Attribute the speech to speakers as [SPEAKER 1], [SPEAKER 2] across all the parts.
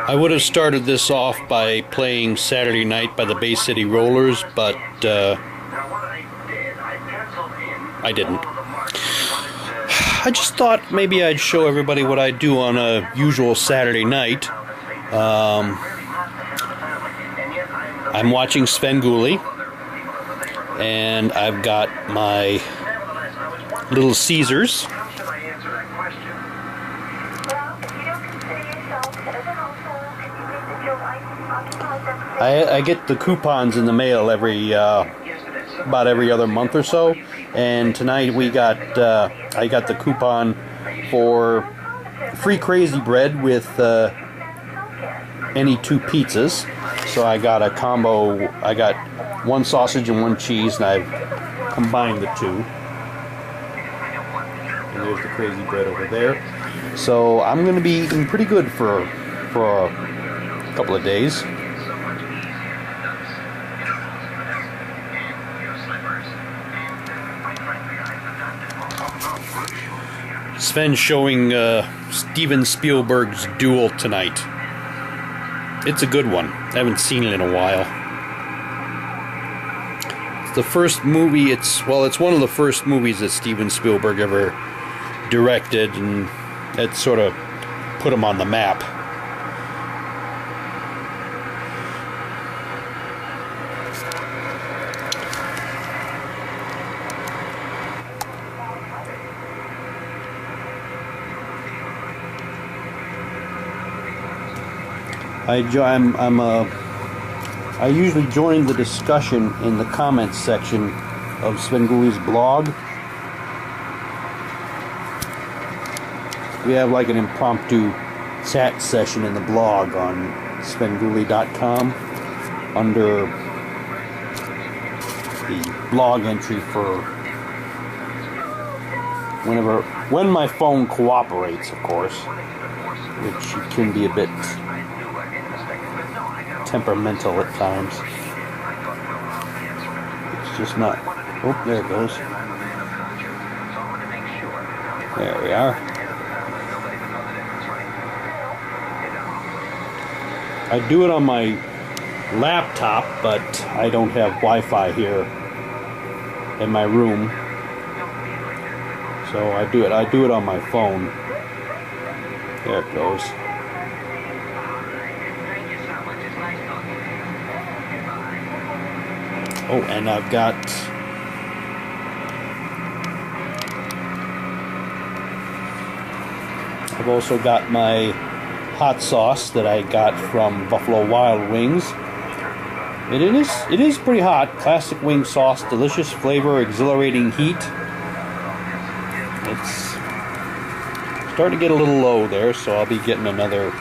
[SPEAKER 1] I would have started this off by playing Saturday Night by the Bay City Rollers, but I didn't. I just thought maybe I'd show everybody what I do on a usual Saturday night. I'm watching Svengoolie, and I've got my Little Caesars. I get the coupons in the mail about every other month or so, and tonight I got the coupon for free Crazy Bread with any 2 pizzas. So I got a combo. I got 1 sausage and 1 cheese, and I've combined the 2. And there's the Crazy Bread over there. So I'm going to be eating pretty good for a couple of days. Sven showing Steven Spielberg's Duel tonight. It's a good one. I haven't seen it in a while. It's the first movie. It's one of the first movies that Steven Spielberg ever directed, and that sort of put him on the map. I usually join the discussion in the comments section of Svengoolie's blog. We have like an impromptu chat session in the blog on Svengoolie.com under the blog entry for when my phone cooperates, of course, which can be a bit temperamental at times. It's just not. Oh, there it goes. There we are. I do it on my laptop, but I don't have Wi-Fi here in my room, so I do it on my phone. There it goes. Oh, and I've also got my hot sauce that I got from Buffalo Wild Wings. It is pretty hot. Classic wing sauce, delicious flavor, exhilarating heat. It's starting to get a little low there, so I'll be getting another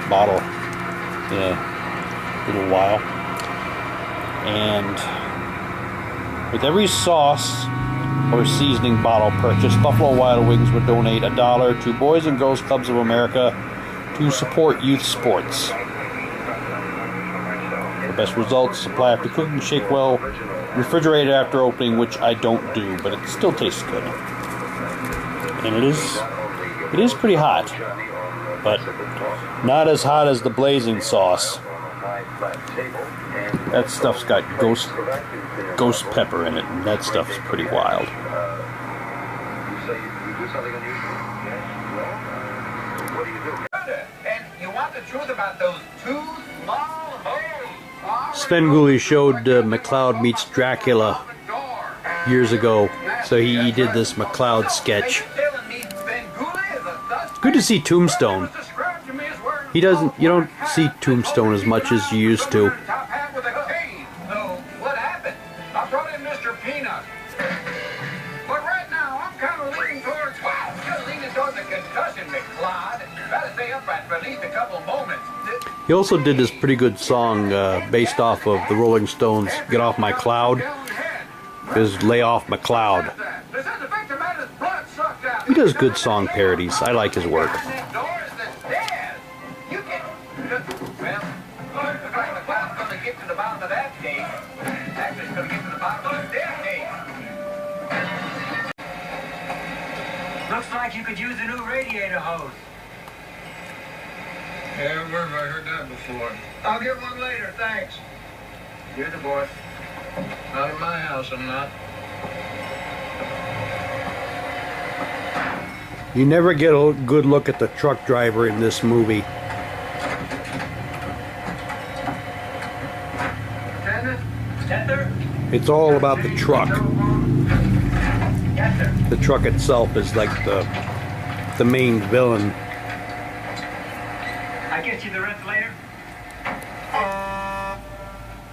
[SPEAKER 1] bottle in a little while. And with every sauce or seasoning bottle purchase, Buffalo Wild Wings would donate $1 to Boys and Girls Clubs of America to support youth sports. For best results, supply after cooking, shake well, refrigerate after opening, which I don't do, but it still tastes good. And it is pretty hot, but not as hot as the blazing sauce. That stuff's got ghost pepper in it, and that stuff's pretty wild. Svengoolie showed McCloud Meets Dracula years ago, so he did this McCloud sketch. Good to see Tombstone. You don't see Tombstone as much as you used to. He also did this pretty good song based off of the Rolling Stones' Get Off My Cloud. Is Lay Off McCloud. He does good song parodies. I like his work.
[SPEAKER 2] Looks like you could use a new radiator hose. Yeah, where have I heard that before? I'll get one later, thanks. You're the boy. Not in my house, I'm not.
[SPEAKER 1] You never get a good look at the truck driver in this movie. It's all about the truck. The truck itself is like the main villain.
[SPEAKER 3] I'll get you the rest later.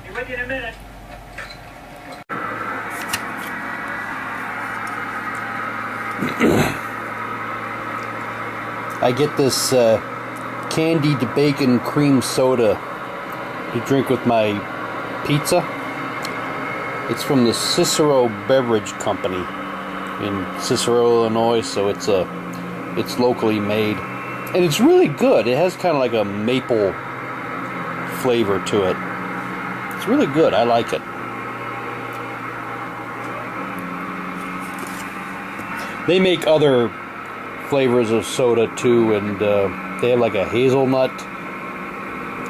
[SPEAKER 3] Be with you in a minute.
[SPEAKER 1] I get this candied bacon cream soda to drink with my pizza. It's from the Cicero Beverage Company in Cicero, Illinois, so it's locally made, and it's really good. It has kind of like a maple flavor to it. It's really good. I like it. They make other flavors of soda too, and they have like a hazelnut,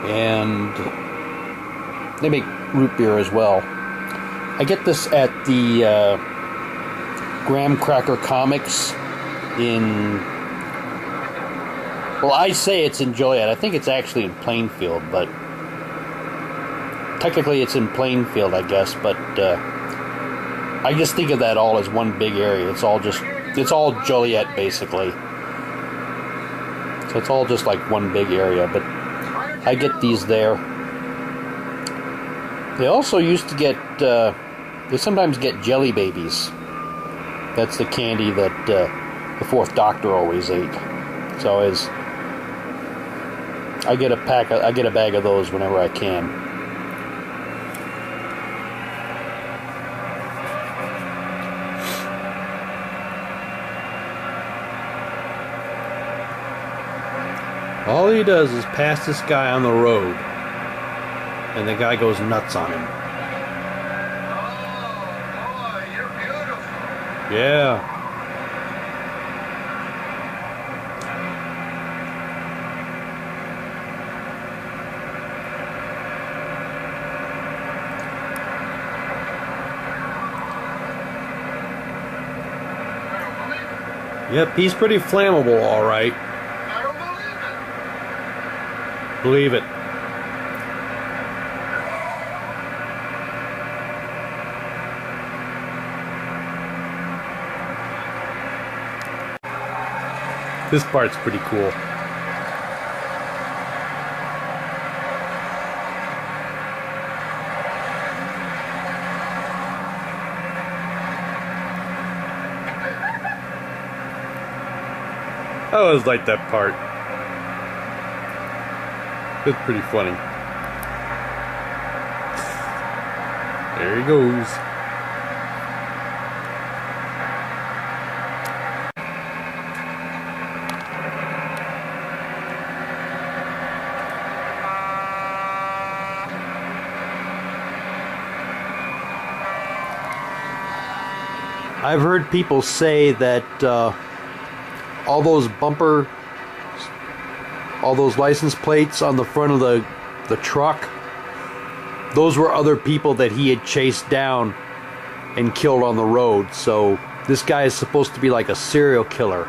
[SPEAKER 1] and they make root beer as well. I get this at the Graham Cracker Comics in, well, I say it's in Joliet. I think it's actually in Plainfield, but technically it's in Plainfield, I guess, but I just think of that all as one big area. It's all Joliet, basically. So it's all just like one big area, but I get these there. They also used to get, they sometimes get Jelly Babies. That's the candy that the Fourth Doctor always ate. So I get a bag of those whenever I can. All he does is pass this guy on the road, and the guy goes nuts on him.
[SPEAKER 2] Oh, you're beautiful.
[SPEAKER 1] Yeah. Yep, he's pretty flammable, all right.
[SPEAKER 2] I don't
[SPEAKER 1] Believe
[SPEAKER 2] believe it.
[SPEAKER 1] it. This part's pretty cool. I always like that part. It's pretty funny. There he goes. I've heard people say that all those license plates on the front of the truck, those were other people that he had chased down and killed on the road. So this guy is supposed to be like a serial killer,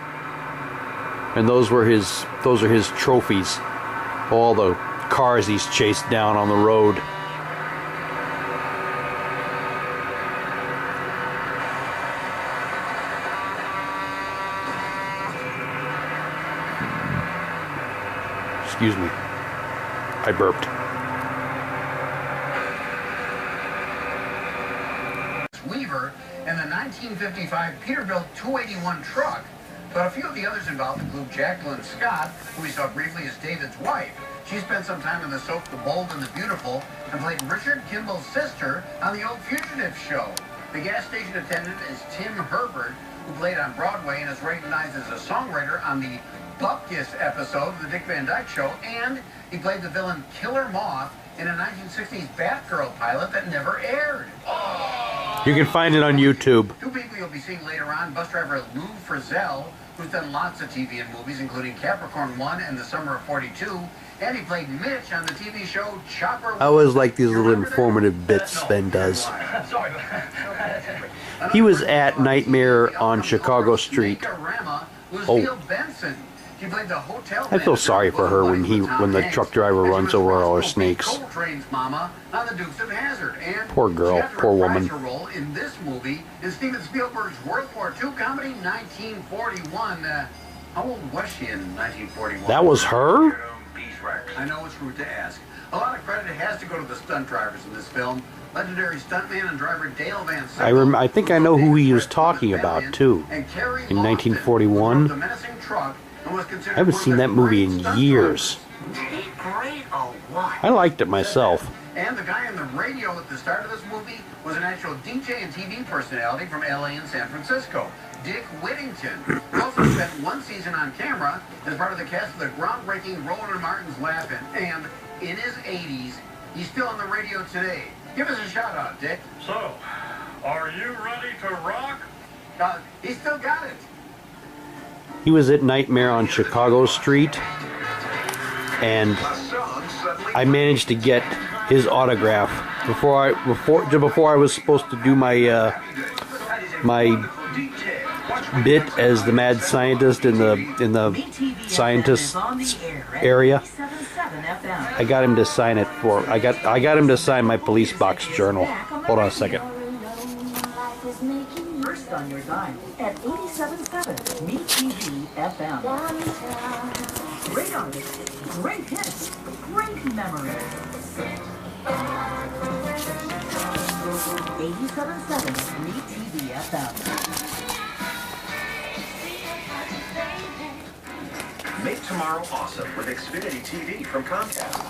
[SPEAKER 1] and those are his trophies, all the cars he's chased down on the road. Excuse me, I burped.
[SPEAKER 4] Weaver in the 1955 Peterbilt 281 truck, but a few of the others involved include Jacqueline Scott, who we saw briefly as David's wife. She spent some time in the soap The Bold and the Beautiful and played Richard Kimball's sister on the Old Fugitive show. The gas station attendant is Tim Herbert, who played on Broadway and is recognized as a songwriter on the Bupkis episode of the Dick Van Dyke Show, and he played the villain Killer Moth in a 1960s Batgirl pilot that never aired.
[SPEAKER 1] You can find it on YouTube.
[SPEAKER 4] Two people you'll be seeing later on, bus driver Lou Frizzell, who's done lots of TV and movies, including Capricorn 1 and The Summer of 42. And he played Mitch on the TV show Chopper.
[SPEAKER 1] I always like these little informative bits Sven does.
[SPEAKER 3] Sorry.
[SPEAKER 1] He was at Nightmare on Chicago Street.
[SPEAKER 4] Oh.
[SPEAKER 1] I feel sorry for her when the truck driver runs over all her snakes. Poor girl, poor woman.
[SPEAKER 4] Role in this movie in Steven Spielberg's World War II comedy 1941. How old was she in 1941?
[SPEAKER 1] That was her?
[SPEAKER 4] I know it's rude to ask. A lot of credit has to go to the stunt drivers in this film. Legendary stuntman and driver Dale Van Sickle.
[SPEAKER 1] I think I know who he was talking about too. In 1941. I haven't seen that movie in years. I liked it myself.
[SPEAKER 4] And the guy on the radio at the start of this movie was an actual DJ and TV personality from LA and San Francisco, Dick Whittington. He also spent one season on camera as part of the cast of the groundbreaking Roland and Martin's Laugh-In. And in his 80s, he's still on the radio today. Give us a shout out, Dick.
[SPEAKER 2] So, are you ready to rock?
[SPEAKER 4] He still got it.
[SPEAKER 1] He was at Nightmare on Chicago Street, and I managed to get his autograph before I was supposed to do my my bit as the mad scientist in the scientist area. I got him to sign it I got him to sign my police box journal. Hold on a second.
[SPEAKER 5] First on your dime at 87.7 Meet TV FM. Great artists, great hits, great memories. 87.7 Meet TV FM.
[SPEAKER 6] Make tomorrow awesome with Xfinity TV from Comcast.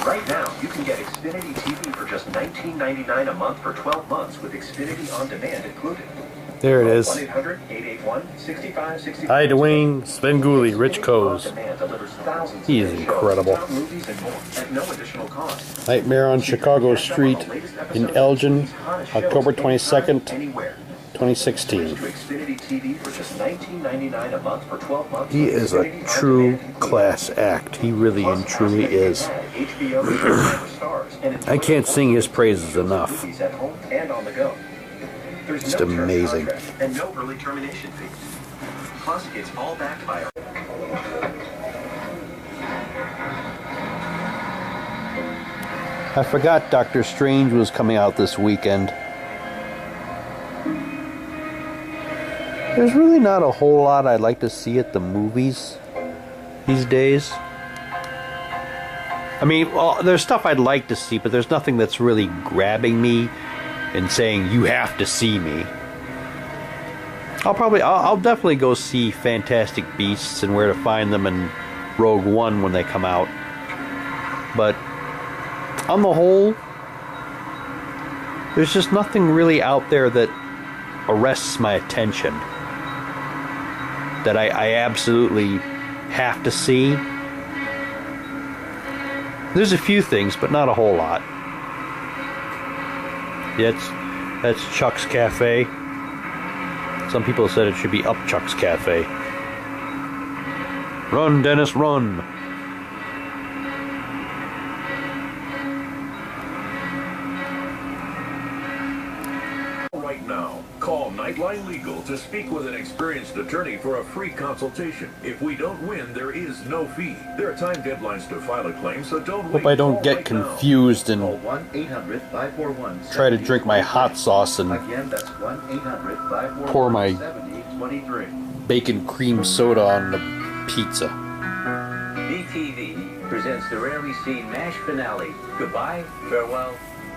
[SPEAKER 6] Right now, you can get Xfinity TV for just $19.99 a month for 12 months with Xfinity On Demand included.
[SPEAKER 1] There it is.
[SPEAKER 6] 1-800-881-6565.
[SPEAKER 1] Hi, Dwayne, Sven Gooley, Rich Coes. He is incredible. Nightmare on Chicago Street in Elgin, October 22nd, 2016. He is a true class act. He really and truly is. I can't sing his praises enough. Just amazing.
[SPEAKER 6] And no early termination fees. Plus, it's all backed by our...
[SPEAKER 1] I forgot Doctor Strange was coming out this weekend. There's really not a whole lot I'd like to see at the movies these days. I mean, well, there's stuff I'd like to see, but there's nothing that's really grabbing me and saying, you have to see me. I'll definitely go see Fantastic Beasts and Where to Find Them and Rogue One when they come out. But on the whole, there's just nothing really out there that arrests my attention, that I absolutely have to see. There's a few things, but not a whole lot. Yeah, that's Chuck's Cafe. Some people said it should be Up Chuck's Cafe. Run, Dennis, run!
[SPEAKER 7] Right now, call Nightline Legal to speak with an experienced attorney for a free consultation. If we don't win, there is no fee. There are time deadlines to file a claim, so don't wait.
[SPEAKER 1] Hope I don't get confused and
[SPEAKER 6] Call 1-800-541-7023.
[SPEAKER 1] try to drink my hot sauce and
[SPEAKER 6] Again, that's 1-800-541-7023.
[SPEAKER 1] pour my bacon cream soda on the pizza.
[SPEAKER 8] BTV presents the rarely seen MASH finale. Goodbye, farewell,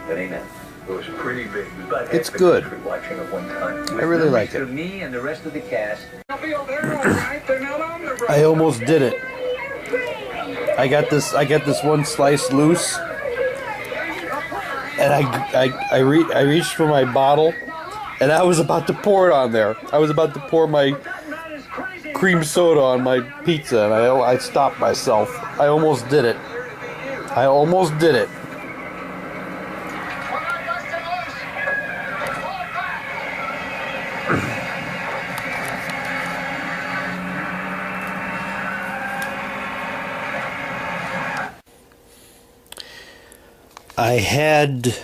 [SPEAKER 8] and amen.
[SPEAKER 2] It was pretty big.
[SPEAKER 8] But
[SPEAKER 1] It's good.
[SPEAKER 2] Watching it one time.
[SPEAKER 1] I really like
[SPEAKER 8] To
[SPEAKER 1] it.
[SPEAKER 8] me and the rest of the cast.
[SPEAKER 1] I almost did it. I got this one slice loose, and I reached for my bottle, and I was about to pour it on there. I was about to pour my cream soda on my pizza, and I stopped myself. I almost did it. I almost did it. I had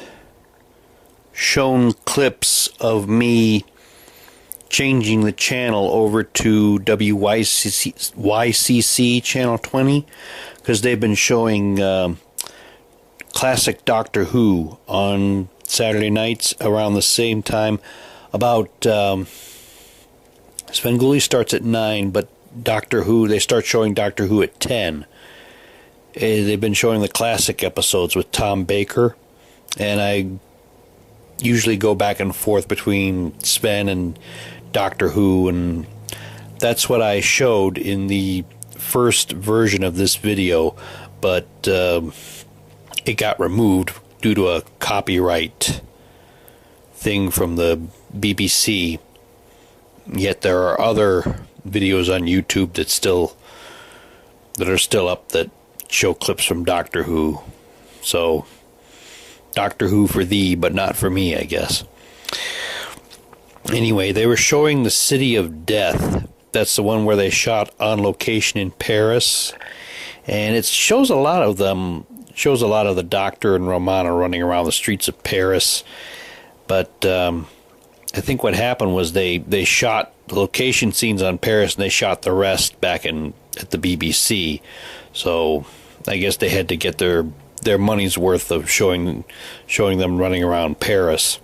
[SPEAKER 1] shown clips of me changing the channel over to WYCC channel 20 because they've been showing classic Doctor Who on Saturday nights around the same time. About Svengoolie starts at 9, but Doctor Who, they start showing Doctor Who at 10. They've been showing the classic episodes with Tom Baker, and I usually go back and forth between Sven and Doctor Who, and that's what I showed in the first version of this video, but it got removed due to a copyright thing from the BBC. Yet there are other videos on YouTube that are still up that show clips from Doctor Who. So Doctor Who for thee, but not for me, I guess. Anyway, they were showing the City of Death. That's the one where they shot on location in Paris, and it shows a lot of them. Shows a lot of the Doctor and Romana running around the streets of Paris. But I think what happened was they shot the location scenes on Paris, and they shot the rest back at the BBC. So I guess they had to get their money's worth of showing them running around Paris.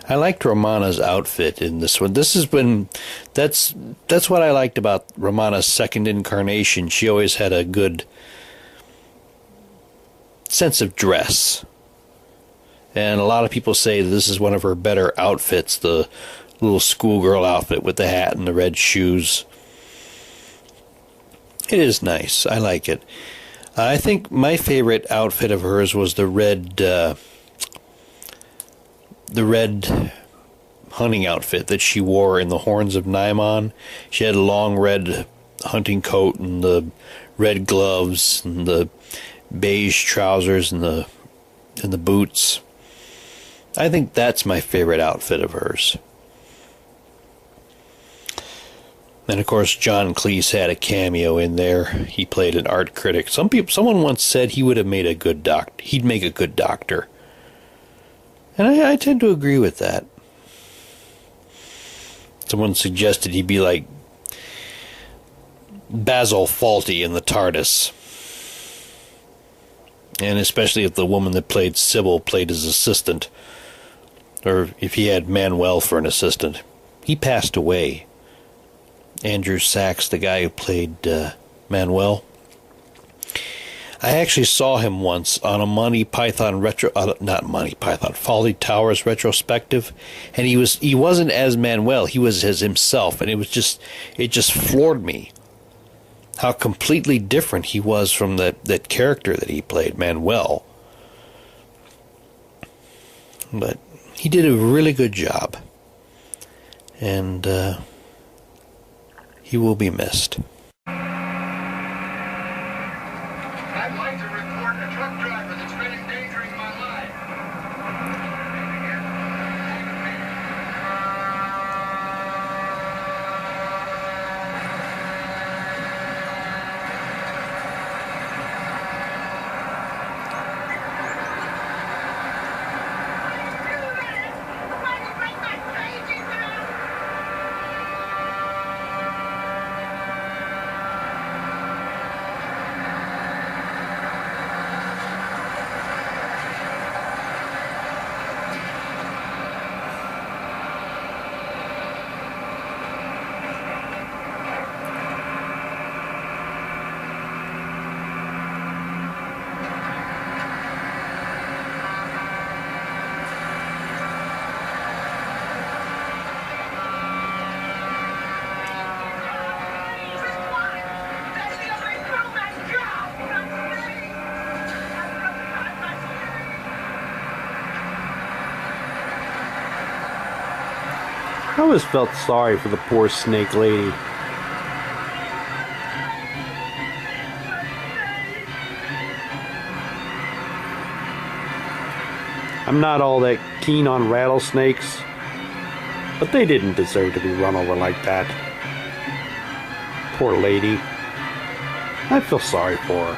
[SPEAKER 1] I liked Romana's outfit in this one. That's what I liked about Romana's second incarnation. She always had a good sense of dress. And a lot of people say this is one of her better outfits, the little schoolgirl outfit with the hat and the red shoes. It is nice. I like it. I think my favorite outfit of hers was the red hunting outfit that she wore in the Horns of Nimon. She had a long red hunting coat and the red gloves and the beige trousers and the boots. I think that's my favorite outfit of hers. And of course, John Cleese had a cameo in there. He played an art critic. Someone once said he would have made a good doctor. He'd make a good doctor. And I tend to agree with that. Someone suggested he'd be like Basil Fawlty in the TARDIS. And especially if the woman that played Sybil played his assistant. Or if he had Manuel for an assistant. He passed away. Andrew Sachs, the guy who played Manuel. I actually saw him once on a Monty Python Fawlty Towers retrospective, and he wasn't as Manuel, he was as himself, and it just floored me how completely different he was from that character that he played, Manuel. But he did a really good job, and he will be missed.
[SPEAKER 4] I'd like to report a truck driver that's been endangering my life.
[SPEAKER 1] I always felt sorry for the poor snake lady. I'm not all that keen on rattlesnakes, but they didn't deserve to be run over like that. Poor lady. I feel sorry for her.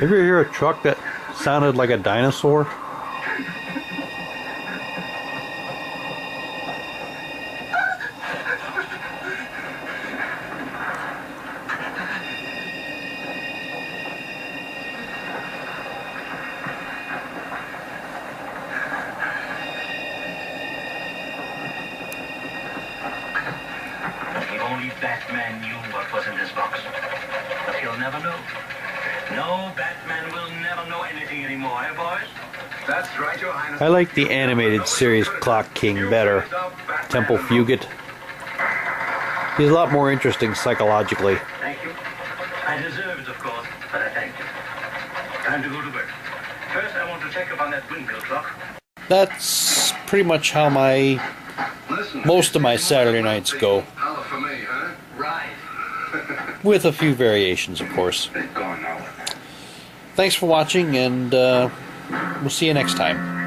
[SPEAKER 1] Ever hear a truck that sounded like a dinosaur?
[SPEAKER 8] If only Batman knew what was in this box. But he'll never know. No, Batman will never know anything anymore, eh, boys?
[SPEAKER 2] That's right, Your Highness.
[SPEAKER 1] I like the animated series Clock King better. Temple Fugit. He's a lot more interesting psychologically.
[SPEAKER 8] Thank you. I deserve it, of course, but I thank you. Time to go to work. First, I want to check up on that windmill clock.
[SPEAKER 1] That's pretty much how most of my Saturday nights go.
[SPEAKER 2] Holla for me, huh?
[SPEAKER 8] Right.
[SPEAKER 1] With a few variations, of course.
[SPEAKER 2] Going nowhere.
[SPEAKER 1] Thanks for watching, and we'll see you next time.